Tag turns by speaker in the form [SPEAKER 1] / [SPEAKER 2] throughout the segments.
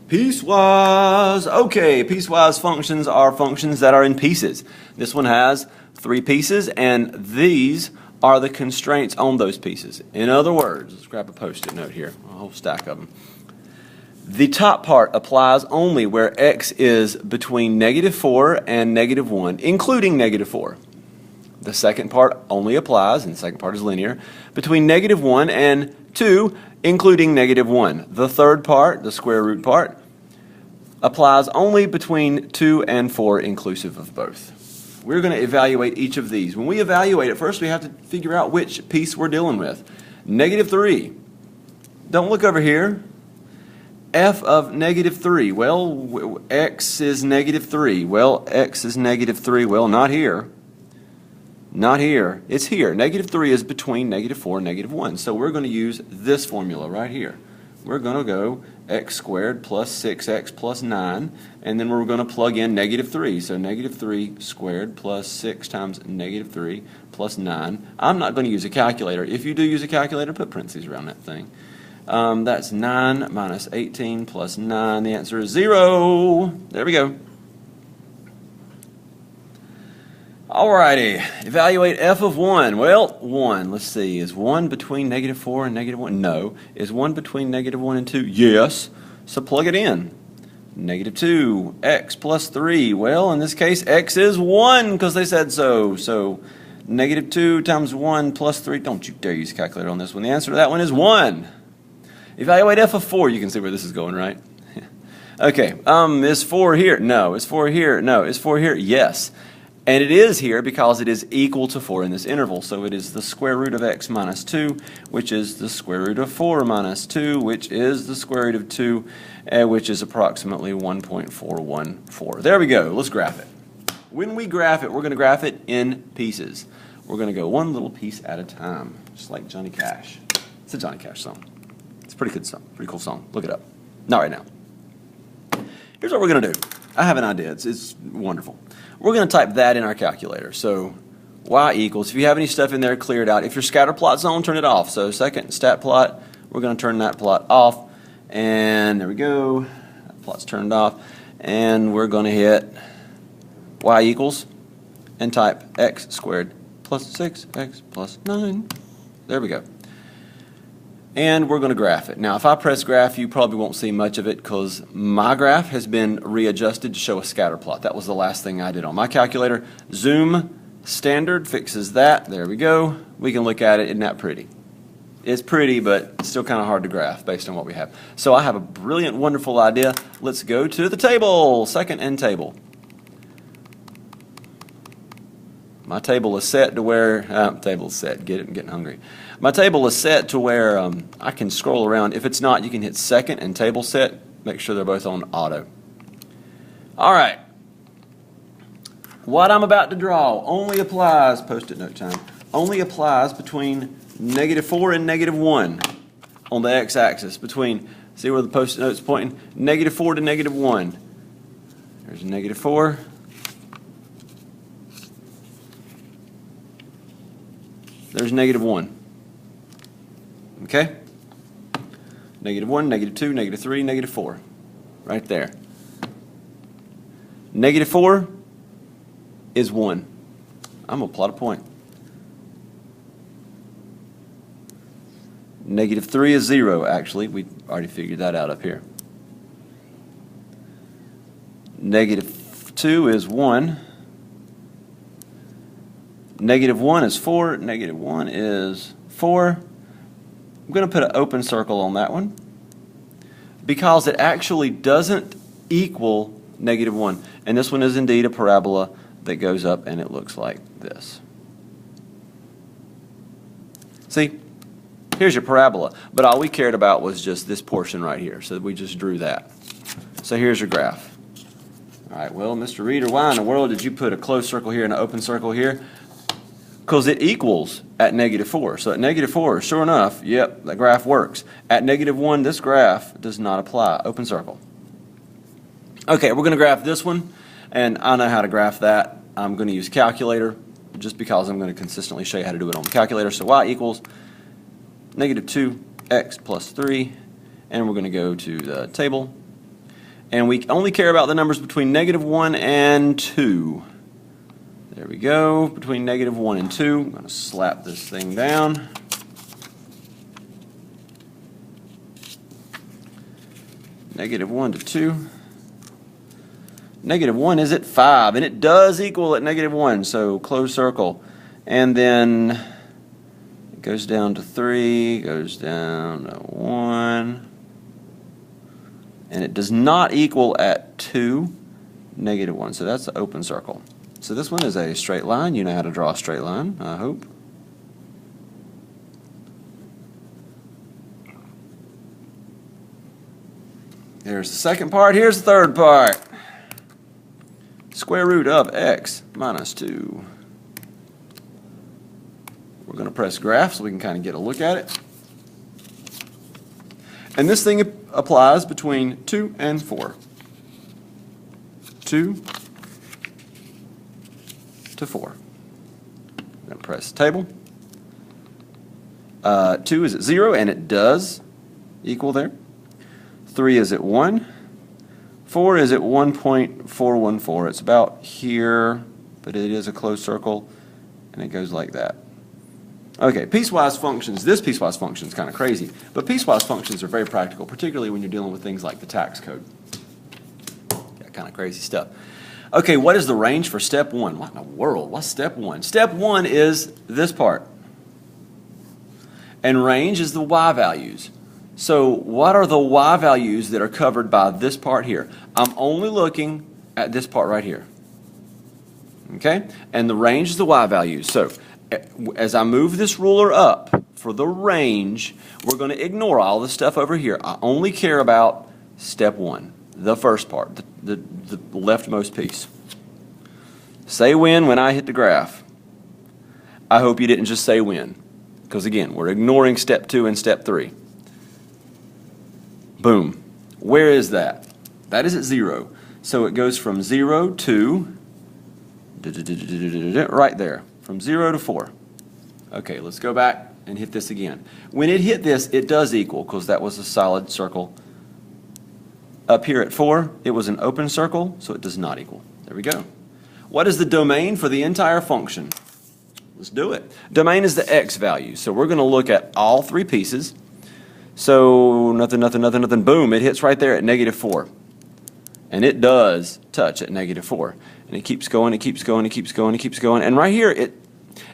[SPEAKER 1] Piecewise. Okay, piecewise functions are functions that are in pieces. This one has 3 pieces, and these are the constraints on those pieces. In other words, let's grab a post-it note here, a whole stack of them. The top part applies only where x is between -4 and -1, including -4. The second part only applies, and the second part is linear, between -1 and 2, including -1. The third part, the square root part, applies only between 2 and 4, inclusive of both. We're going to evaluate each of these. When we evaluate it, first we have to figure out which piece we're dealing with. -3. Don't look over here. F of -3. Well, x is -3. Well, x is -3. Well, not here. Not here. It's here. -3 is between -4 and -1. So we're going to use this formula right here. We're going to go x squared plus 6x plus 9, and then we're going to plug in -3. So -3 squared plus 6 times -3 plus 9. I'm not going to use a calculator. If you do use a calculator, put parentheses around that thing. That's 9 minus 18 plus 9. The answer is 0. There we go. Alrighty, evaluate f of 1. Well, 1, let's see, is 1 between -4 and -1? No. Is 1 between -1 and 2? Yes. So plug it in. -2, x plus 3. Well, in this case, x is 1 because they said so. So -2 times 1 plus 3. Don't you dare use a calculator on this one. The answer to that one is 1. Evaluate f of 4. You can see where this is going, right? Okay, is 4 here? No. Is 4 here? No. Is 4 here? Yes. And it is here because it is equal to 4 in this interval. So it is the square root of x minus 2, which is the square root of 4 minus 2, which is the square root of 2, which is approximately 1.414. There we go. Let's graph it. When we graph it, we're going to graph it in pieces. We're going to go one little piece at a time, just like Johnny Cash. It's a Johnny Cash song. It's a pretty good song, pretty cool song. Look it up. Not right now. Here's what we're going to do. I have an idea. It's wonderful. We're going to type that in our calculator. So y equals, if you have any stuff in there, clear it out. If your scatter plot's on, turn it off. So second stat plot, we're going to turn that plot off. And there we go. That plot's turned off. And we're going to hit y equals and type x squared plus 6x plus 9. There we go. And we're going to graph it. Now, if I press graph, you probably won't see much of it because my graph has been readjusted to show a scatter plot. That was the last thing I did on my calculator. Zoom standard fixes that. There we go. We can look at it. Isn't that pretty? It's pretty, but it's still kind of hard to graph based on what we have. So I have a brilliant, wonderful idea. Let's go to the table. Second end table. My table is set to where, table is set, get it, I'm getting hungry. My table is set to where I can scroll around. If it's not, you can hit second and table set. Make sure they're both on auto. All right. What I'm about to draw only applies, post-it note time, only applies between -4 and -1 on the x-axis. Between, see where the post-it note's pointing? -4 to -1. There's -4. There's -1. Okay? -1, -2, -3, -4. Right there. -4 is 1. I'm going to plot a point. -3 is 0, actually. We already figured that out up here. -2 is 1. -1 is 4. -1 is 4. I'm going to put an open circle on that one because it actually doesn't equal -1. And this one is indeed a parabola that goes up and it looks like this. See? Here's your parabola. But all we cared about was just this portion right here. So we just drew that. So here's your graph. All right, well, Mr. Reader, why in the world did you put a closed circle here and an open circle here? Because it equals at -4. So at -4, sure enough, yep, the graph works. At -1, this graph does not apply. Open circle. Okay, we're going to graph this one, and I know how to graph that. I'm going to use calculator just because I'm going to consistently show you how to do it on the calculator. So y equals -2x plus 3, and we're going to go to the table. And we only care about the numbers between -1 and 2. There we go, between -1 and 2. I'm going to slap this thing down. -1 to 2. -1 is at 5, and it does equal at -1, so close circle. And then it goes down to 3, goes down to 1, and it does not equal at 2, -1, so that's the open circle. So this one is a straight line. You know how to draw a straight line, I hope. There's the second part. Here's the third part. Square root of x minus 2. We're going to press graph so we can kind of get a look at it. And this thing applies between 2 and 4. 2 to 4. I'm going to press the table. 2 is at 0, and it does equal there. 3 is at 1. 4 is at 1.414. It's about here, but it is a closed circle, and it goes like that. Okay, piecewise functions. This piecewise function is kind of crazy, but piecewise functions are very practical, particularly when you're dealing with things like the tax code. Got kind of crazy stuff. Okay, what is the range for step 1? What in the world? What's step 1? Step 1 is this part, and range is the y values. So what are the y values that are covered by this part here? I'm only looking at this part right here. Okay? And the range is the y values. So as I move this ruler up for the range, we're going to ignore all the stuff over here. I only care about step 1, the first part, the leftmost piece. Say when I hit the graph. I hope you didn't just say when, because again, we're ignoring step 2 and step 3. Boom. Where is that? That is at 0. So it goes from 0 to right there. From 0 to 4. Okay, let's go back and hit this again. When it hit this, it does equal, because that was a solid circle. Up here at 4, it was an open circle, so it does not equal. There we go. What is the domain for the entire function? Let's do it. Domain is the x value. So we're going to look at all 3 pieces. So nothing, boom, it hits right there at -4. And it does touch at -4. And it keeps going, it keeps going, it keeps going, it keeps going. And right here,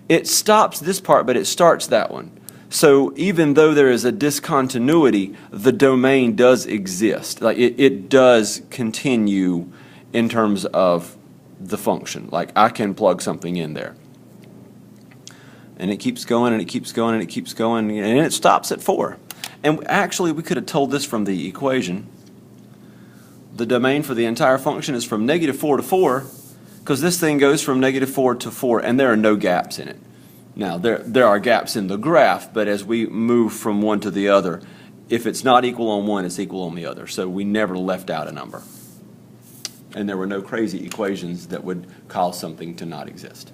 [SPEAKER 1] it stops this part, but it starts that one. So even though there is a discontinuity, the domain does exist. Like it does continue in terms of the function. Like I can plug something in there. And it keeps going, and it keeps going, and it keeps going, and it stops at 4. And actually, we could have told this from the equation. The domain for the entire function is from -4 to 4, because this thing goes from -4 to 4, and there are no gaps in it. Now, there are gaps in the graph, but as we move from one to the other, if it's not equal on one, it's equal on the other. So we never left out a number. And there were no crazy equations that would cause something to not exist.